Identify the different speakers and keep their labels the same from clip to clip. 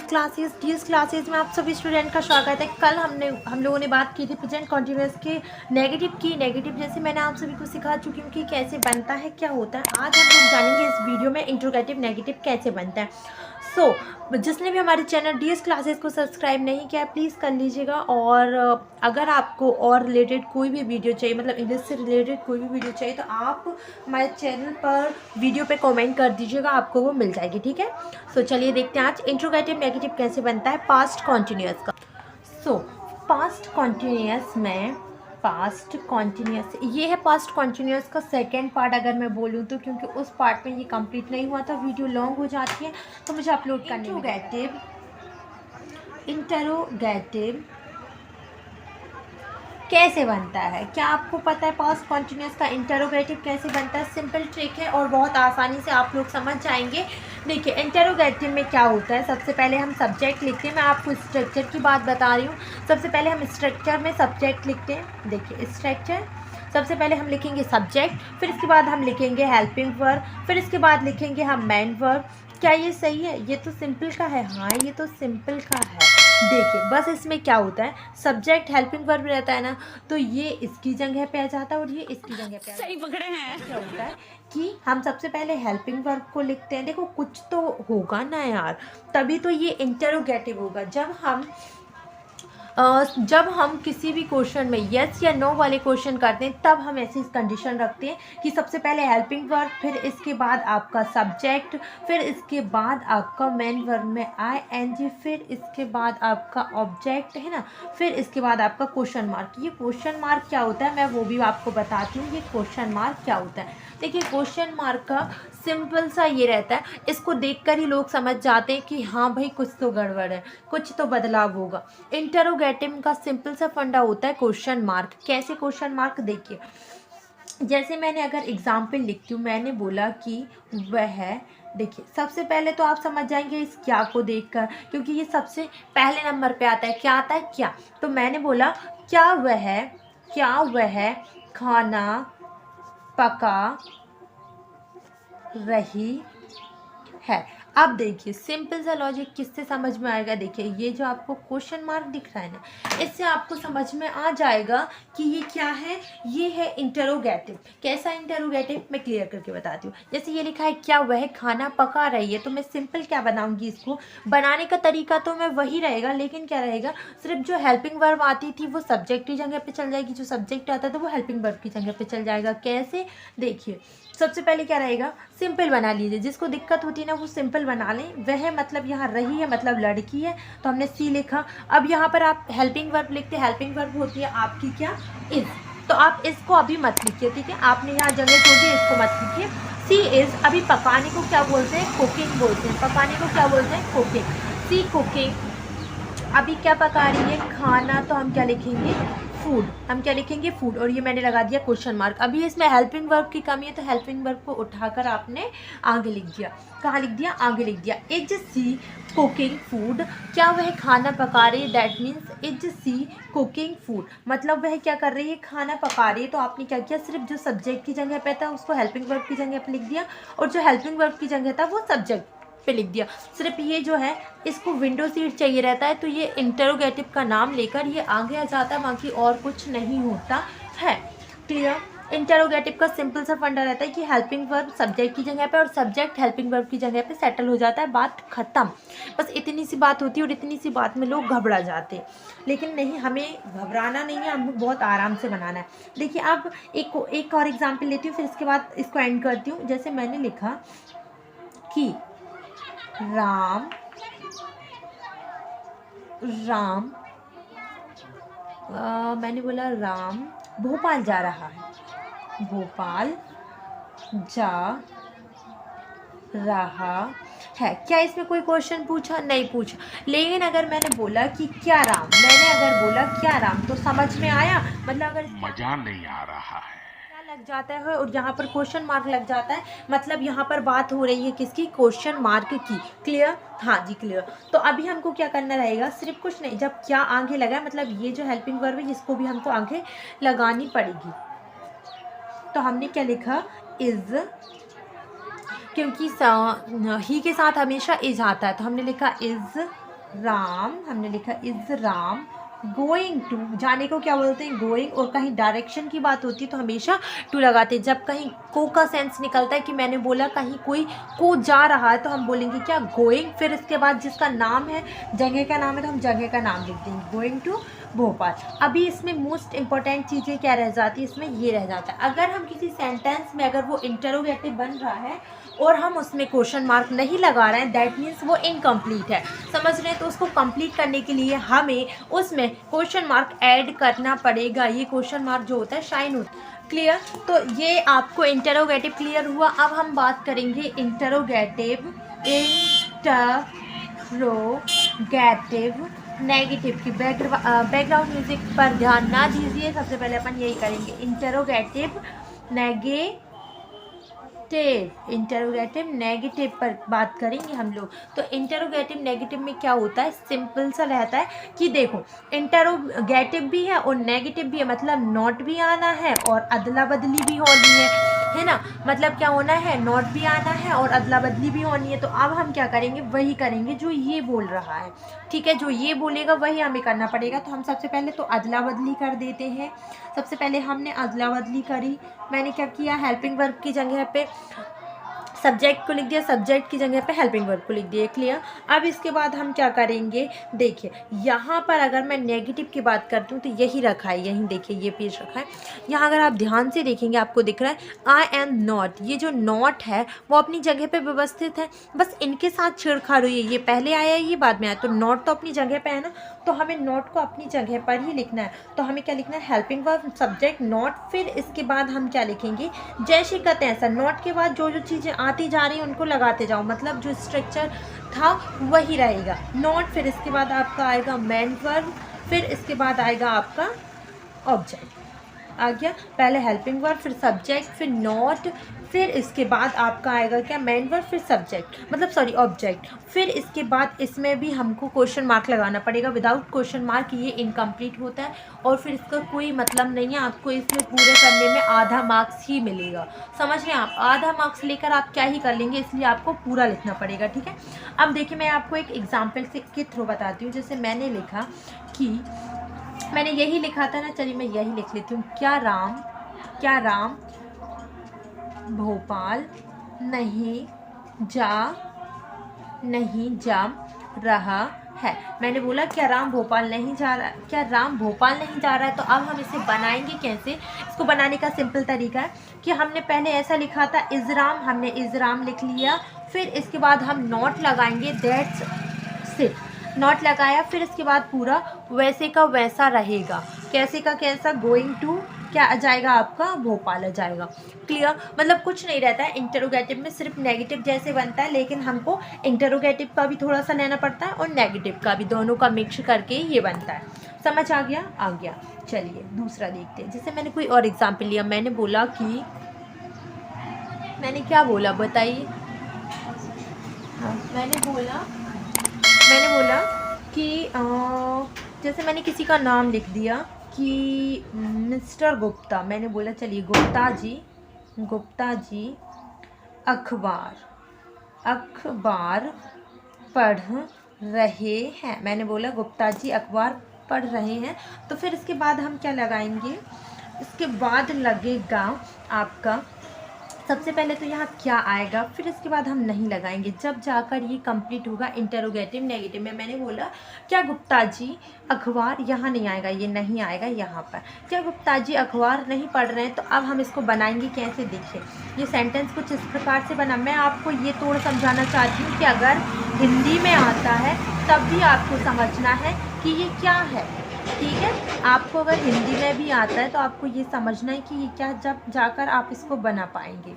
Speaker 1: DS classes में आप सभी स्टूडेंट का स्वागत है। कल हम लोगों ने बात की थी प्रेजेंट कॉन्टिन्यूअस के नेगेटिव जैसे मैंने आप सभी को सिखा चुकी हूँ कि कैसे बनता है, क्या होता है। आज हम लोग जानेंगे इस वीडियो में इंट्रोगेटिव नेगेटिव कैसे बनता है। जिसने भी हमारे चैनल डीएस क्लासेस को सब्सक्राइब नहीं किया है प्लीज़ कर लीजिएगा। और अगर आपको और रिलेटेड कोई भी वीडियो चाहिए, मतलब इंग्लिश से रिलेटेड कोई भी वीडियो चाहिए, तो आप हमारे चैनल पर वीडियो पे कमेंट कर दीजिएगा, आपको वो मिल जाएगी। ठीक है, चलिए देखते हैं आज इंट्रोगेटिव नेगेटिव कैसे बनता है पास्ट कॉन्टिन्यूअस का। पास्ट कॉन्टिन्यूअस ये है पास्ट कॉन्टिन्यूअस का सेकेंड पार्ट अगर मैं बोलूँ तो, क्योंकि उस पार्ट में ये कंप्लीट नहीं हुआ था, वीडियो लॉन्ग हो जाती है तो मुझे अपलोड करने इंटरोगेटिव कैसे बनता है। क्या आपको पता है पास्ट कॉन्टिन्यूअस का इंटरोगेटिव कैसे बनता है? सिंपल ट्रिक है और बहुत आसानी से आप लोग समझ जाएंगे। देखिए इंटरोगेटिव में क्या होता है, सबसे पहले हम सब्जेक्ट लिखते हैं। मैं आपको स्ट्रक्चर की बात बता रही हूँ। सबसे पहले हम स्ट्रक्चर में सब्जेक्ट लिखते हैं। देखिए स्ट्रक्चर, सबसे पहले हम लिखेंगे सब्जेक्ट, फिर इसके बाद हम लिखेंगे हेल्पिंग वर्ब, फिर इसके बाद लिखेंगे हम मेन वर्ब। क्या ये सही है? ये तो सिंपल का है। हाँ ये तो सिंपल का है। देखिए बस इसमें क्या होता है, सब्जेक्ट हेल्पिंग वर्ब रहता है ना, तो ये इसकी जगह पे आ जाता है और ये इसकी जगह पे आ जाता है। सही पकड़े हैं। क्या होता है कि हम सबसे पहले हेल्पिंग वर्ब को लिखते हैं। देखो कुछ तो होगा ना यार, तभी तो ये इंटरोगेटिव होगा। जब हम किसी भी क्वेश्चन में यस या नो वाले क्वेश्चन करते हैं तब हम ऐसी कंडीशन रखते हैं कि सबसे पहले हेल्पिंग वर्ब, फिर इसके बाद आपका सब्जेक्ट, फिर इसके बाद आपका मेन वर्ब में आईएनजी, फिर इसके बाद आपका ऑब्जेक्ट है ना, फिर इसके बाद आपका क्वेश्चन मार्क। ये क्वेश्चन मार्क क्या होता है मैं वो भी आपको बताती हूँ। ये क्वेश्चन मार्क क्या होता है, देखिए क्वेश्चन मार्क का सिंपल सा ये रहता है, इसको देखकर ही लोग समझ जाते हैं कि हाँ भाई कुछ तो गड़बड़ है, कुछ तो बदलाव होगा। इंटरोगेटिव का सिंपल सा फंडा होता है क्वेश्चन मार्क। कैसे क्वेश्चन मार्क? देखिए जैसे मैंने अगर एग्जाम्पल लिखती हूँ, मैंने बोला कि वह, देखिए सबसे पहले तो आप समझ जाएंगे इस क्या को देखकर, क्योंकि ये सबसे पहले नंबर पे आता है। क्या आता है? क्या। तो मैंने बोला क्या वह खाना पका रही है। अब देखिए सिंपल सा लॉजिक किससे समझ में आएगा? देखिए ये जो आपको क्वेश्चन मार्क दिख रहा है ना, इससे आपको समझ में आ जाएगा कि ये क्या है। ये है इंटरोगेटिव। कैसा इंटरोगेटिव मैं क्लियर करके बताती हूँ। जैसे ये लिखा है क्या वह खाना पका रही है, तो मैं सिंपल क्या बनाऊंगी, इसको बनाने का तरीका तो मैं वही रहेगा, लेकिन क्या रहेगा, सिर्फ जो हेल्पिंग वर्ब आती थी वो सब्जेक्ट की जगह पे चल जाएगी, जो सब्जेक्ट आता था वो हेल्पिंग वर्ब की जगह पे चल जाएगा। कैसे? देखिए सबसे पहले क्या रहेगा, सिंपल बना लीजिए। जिसको दिक्कत होती है ना वो सिंपल बना लें। वह मतलब यहाँ रही है, मतलब लड़की है, तो हमने सी लिखा। अब यहाँ पर आप हेल्पिंग वर्ब लिखते, हेल्पिंग वर्ब होती है आपकी क्या, इज। तो आप इसको अभी मत लिखिए, ठीक है, आपने यहाँ जगह छोड़ दी, इसको मत लिखिए। सी इज, अभी पकाने को क्या बोलते हैं? कुकिंग बोलते हैं। पकाने को क्या बोलते हैं? कुकिंग। सी कुकिंग, अभी क्या पका रही है? खाना, तो हम क्या लिखेंगे? फूड। हम क्या लिखेंगे? फूड। और ये मैंने लगा दिया क्वेश्चन मार्क। अभी इसमें हेल्पिंग वर्ब की कमी है, तो हेल्पिंग वर्ब को उठाकर आपने आगे लिख दिया। कहाँ लिख दिया? आगे लिख दिया। इज सी कुकिंग फूड, क्या वह खाना पका रही है? That means is she cooking food, मतलब वह क्या कर रही है? खाना पका रही है। तो आपने क्या किया, सिर्फ जो सब्जेक्ट की जगह पे था उसको हेल्पिंग वर्ब की जगह पे लिख दिया, और जो हेल्पिंग वर्ब की जगह था वो सब्जेक्ट पे लिख दिया। सिर्फ ये जो है इसको विंडो सीट चाहिए रहता है, तो ये इंटरोगेटिव का नाम लेकर ये आगे आ जाता है, बाकी और कुछ नहीं होता है। क्लियर? इंटरोगेटिव का सिंपल सा फंडा रहता है कि हेल्पिंग वर्ब सब्जेक्ट की जगह पे और सब्जेक्ट हेल्पिंग वर्ब की जगह पे सेटल हो जाता है, बात खत्म। बस इतनी सी बात होती है, और इतनी सी बात में लोग घबरा जाते हैं, लेकिन नहीं, हमें घबराना नहीं है, हमें बहुत आराम से बनाना है। देखिए अब एक और एग्जाम्पल लेती हूँ, फिर इसके बाद इसको एंड करती हूँ। जैसे मैंने लिखा कि राम मैंने बोला राम भोपाल जा रहा है। भोपाल जा रहा है। क्या इसमें कोई क्वेश्चन पूछा? नहीं पूछा। लेकिन अगर मैंने बोला कि क्या राम, मैंने अगर बोला क्या राम, तो समझ में आया, मतलब अगर
Speaker 2: मजा नहीं आ रहा है,
Speaker 1: लग जाता है और यहाँ पर क्वेश्चन मार्क लग जाता है, मतलब यहाँ पर बात हो रही है किसकी? क्वेश्चन मार्क की। क्लियर? हाँ जी क्लियर। तो अभी हमको क्या करना रहेगा, सिर्फ कुछ नहीं, जब क्या आगे लगा, मतलब ये जो हेल्पिंग वर्ब है इसको भी हमको आगे लगानी पड़ेगी। तो हमने क्या लिखा? इज, क्योंकि ही के साथ हमेशा इज आता है, तो हमने लिखा इज राम, हमने लिखा इज राम गोइंग टू, जाने को क्या बोलते हैं गोइंग, और कहीं डायरेक्शन की बात होती है तो हमेशा टू लगाते हैं। जब कहीं को का सेंस निकलता है कि मैंने बोला कहीं कोई को जा रहा है तो हम बोलेंगे क्या गोइंग, फिर इसके बाद जिसका नाम है जगह का नाम है तो हम जगह का नाम लिख देंगे गोइंग टू भोपाल। अभी इसमें मोस्ट इंपॉर्टेंट चीज़ें क्या रह जाती है, इसमें ये रह जाता है अगर हम किसी सेंटेंस में अगर वो इंटरोगेटिव बन रहा है और हम उसमें क्वेश्चन मार्क नहीं लगा रहे हैं दैट मीन्स वो इनकम्प्लीट है, समझ रहे हैं। तो उसको कंप्लीट करने के लिए हमें उसमें क्वेश्चन मार्क ऐड करना पड़ेगा, ये क्वेश्चन मार्क जो होता है शाइन होता है। क्लियर, तो ये आपको इंटरोगेटिव क्लियर हुआ। अब हम बात करेंगे इंटरोगेटिव नेगेटिव की। बैकग्राउंड म्यूजिक पर ध्यान ना दीजिए, सबसे पहले अपन यही करेंगे इंटरोगेटिव नेगेटिव पर बात करेंगे हम लोग। तो इंटरोगेटिव नेगेटिव में क्या होता है, सिंपल सा रहता है कि देखो इंटरोगेटिव भी है और नेगेटिव भी है, मतलब नॉट भी आना है और अदला बदली भी होनी है ना। मतलब क्या होना है, नॉट भी आना है और अदला बदली भी होनी है। तो अब हम क्या करेंगे, वही करेंगे जो ये बोल रहा है, ठीक है। जो ये बोलेगा वही हमें करना पड़ेगा। तो हम सबसे पहले तो अदला बदली कर देते हैं। सबसे पहले हमने अदला बदली करी, मैंने क्या किया, हेल्पिंग वर्ब की जगह पे सब्जेक्ट को लिख दिया, सब्जेक्ट की जगह पे हेल्पिंग वर्ब को लिख दिया। क्लियर। अब इसके बाद हम क्या करेंगे, देखिए यहाँ पर अगर मैं नेगेटिव की बात करती हूँ तो यही रखा है, यहीं देखिए ये पेज रखा है। यहाँ अगर आप ध्यान से देखेंगे आपको दिख रहा है आई एम नॉट, ये जो नॉट है वो अपनी जगह पे व्यवस्थित है, बस इनके साथ छेड़छाड़ हुई है। ये पहले आया ये बाद में आया, तो नॉट तो अपनी जगह पे है ना, तो हमें नॉट को अपनी जगह पर ही लिखना है। तो हमें क्या लिखना है, हेल्पिंग वर्ब सब्जेक्ट नॉट, फिर इसके बाद हम क्या लिखेंगे, जैसे कहते हैं ऐसा। नॉट के बाद जो जो चीज़ें आती जा रही हैं उनको लगाते जाओ, मतलब जो स्ट्रक्चर था वही रहेगा। नॉट, फिर इसके बाद आपका आएगा मेन वर्ब, फिर इसके बाद आएगा आपका ऑब्जेक्ट आ गया। पहले हेल्पिंग वर्ब, फिर सब्जेक्ट, फिर नॉट, फिर इसके बाद आपका आएगा क्या, मेन वर्ब, फिर सब्जेक्ट, मतलब सॉरी ऑब्जेक्ट। फिर इसके बाद इसमें भी हमको क्वेश्चन मार्क लगाना पड़ेगा, विदाउट क्वेश्चन मार्क ये इनकम्प्लीट होता है और फिर इसका कोई मतलब नहीं है। आपको इसमें पूरे करने में आधा मार्क्स ही मिलेगा, समझ रहे हैं आप। आधा मार्क्स लेकर आप क्या ही कर लेंगे, इसलिए आपको पूरा लिखना पड़ेगा, ठीक है। अब देखिए मैं आपको एक एग्जाम्पल के थ्रू बताती हूँ। जैसे मैंने लिखा कि मैंने यही लिखा था ना, चलिए मैं यही लिख लेती हूँ। क्या राम भोपाल नहीं जा रहा है। मैंने बोला क्या राम भोपाल नहीं जा रहा, क्या राम भोपाल नहीं जा रहा है। तो अब हम इसे बनाएंगे कैसे, इसको बनाने का सिंपल तरीका है कि हमने पहले ऐसा लिखा था इज़राम, हमने इज़राम लिख लिया, फिर इसके बाद हम नॉट लगाएंगे, दैट्स इट। नॉट लगाया, फिर इसके बाद पूरा वैसे का वैसा रहेगा, कैसे का कैसा, गोइंग टू क्या आ जाएगा आपका, भोपाल आ जाएगा। क्लियर, मतलब कुछ नहीं रहता है इंटरोगेटिव में, सिर्फ नेगेटिव जैसे बनता है, लेकिन हमको इंटरोगेटिव का भी थोड़ा सा लेना पड़ता है और नेगेटिव का भी, दोनों का मिक्स करके ये बनता है। समझ आ गया, आ गया। चलिए दूसरा देखते हैं। जैसे मैंने कोई और एग्जाम्पल लिया, मैंने बोला कि मैंने क्या बोला बताइए, हाँ मैंने बोला कि जैसे मैंने किसी का नाम लिख दिया कि मिस्टर गुप्ता, मैंने बोला चलिए गुप्ता जी अखबार पढ़ रहे हैं। मैंने बोला गुप्ता जी अखबार पढ़ रहे हैं। तो फिर इसके बाद हम क्या लगाएंगे, इसके बाद लगेगा आपका सबसे पहले तो यहाँ क्या आएगा, फिर इसके बाद हम नहीं लगाएंगे, जब जाकर ये कंप्लीट होगा इंटरोगेटिव नेगेटिव में। मैंने बोला क्या गुप्ता जी अखबार, यहाँ नहीं आएगा, ये नहीं आएगा यहाँ पर, क्या गुप्ता जी अखबार नहीं पढ़ रहे हैं। तो अब हम इसको बनाएंगे कैसे, देखिए ये सेंटेंस कुछ इस प्रकार से बना। मैं आपको ये तोड़ समझाना चाहती हूँ कि अगर हिंदी में आता है तब भी आपको समझना है कि ये क्या है, ठीक है। आपको अगर हिंदी में भी आता है तो आपको ये समझना है कि ये क्या, जब जाकर आप इसको बना पाएंगे।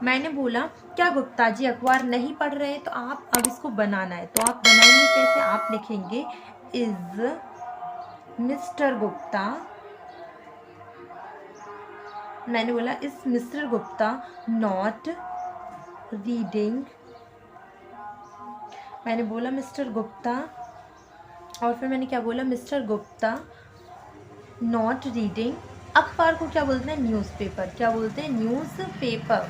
Speaker 1: मैंने बोला क्या गुप्ता जी अखबार नहीं पढ़ रहे, तो आप अब इसको बनाना है। तो आप बनाएंगे कैसे, आप लिखेंगे इज मिस्टर गुप्ता, मैंने बोला is mister Gupta not reading, मैंने बोला मिस्टर गुप्ता, और फिर मैंने क्या बोला, मिस्टर गुप्ता नॉट रीडिंग। अखबार को क्या बोलते हैं, न्यूज़पेपर, क्या बोलते हैं, न्यूज़पेपर।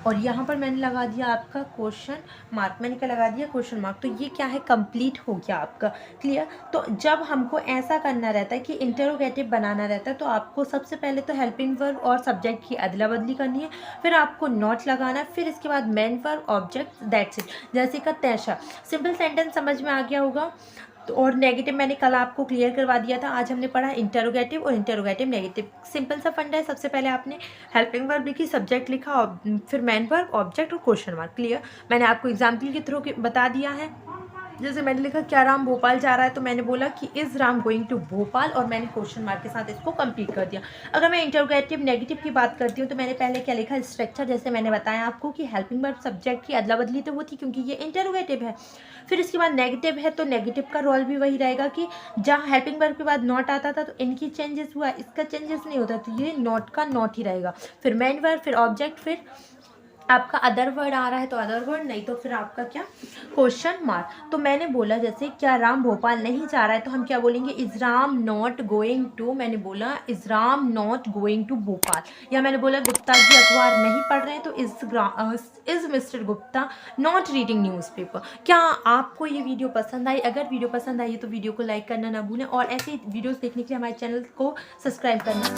Speaker 1: और यहाँ पर मैंने लगा दिया आपका क्वेश्चन मार्क। मैंने क्या लगा दिया? Question mark. तो ये क्या है? कंप्लीट हो गया आपका। क्लियर? तो जब हमको ऐसा करना रहता है कि इंटरोगेटिव बनाना रहता है, तो आपको सबसे पहले तो हेल्पिंग वर्ब और सब्जेक्ट की अदला बदली करनी है, फिर आपको नॉट लगाना है, फिर इसके बाद main verb, object, that's it. जैसे का तैशा। सिंपल सेंटेंस समझ में आ गया होगा। तो और नेगेटिव मैंने कल आपको क्लियर करवा दिया था। आज हमने पढ़ा इंटरोगेटिव और इंटरोगेटिव नेगेटिव। सिंपल सा फंडा है। सबसे पहले आपने हेल्पिंग वर्ब लिखी, सब्जेक्ट लिखा, फिर मेन वर्ब, ऑब्जेक्ट और क्वेश्चन मार्क। क्लियर? मैंने आपको एग्जाम्पल के थ्रू बता दिया है। जैसे मैंने लिखा क्या राम भोपाल जा रहा है, तो मैंने बोला कि is Ram going to Bhopal, और मैंने क्वेश्चन मार्क के साथ इसको कंप्लीट कर दिया। अगर मैं इंटरोगेटिव नेगेटिव की बात करती हूँ, तो मैंने पहले क्या लिखा? स्ट्रक्चर। जैसे मैंने बताया आपको कि हेल्पिंग वर्ब सब्जेक्ट की अदला बदली तो वो थी, क्योंकि ये इंटरोगेटिव है। फिर इसके बाद नेगेटिव है, तो नेगेटिव का रोल भी वही रहेगा कि जहाँ हेल्पिंग वर्ब के बाद नॉट आता था, तो इनकी चेंजेस हुआ, इसका चेंजेस नहीं होता, तो ये नॉट का नॉट ही रहेगा। फिर मेन वर्ब, फिर ऑब्जेक्ट, फिर आपका अदर वर्ड आ रहा है तो अदर वर्ड, नहीं तो फिर आपका क्या? Question mark. तो मैंने बोला जैसे क्या राम भोपाल नहीं जा रहा है, तो हम क्या बोलेंगे? Is Ram not going to. मैंने बोला is Ram not going to Bhopal. या मैंने बोला गुप्ता जी अखबार नहीं पढ़ रहे हैं, तो is mister Gupta not reading newspaper. क्या आपको ये वीडियो पसंद आई? अगर वीडियो पसंद आई है तो वीडियो को लाइक करना ना भूलें, और ऐसे वीडियोज़ देखने के लिए हमारे चैनल को सब्सक्राइब करना।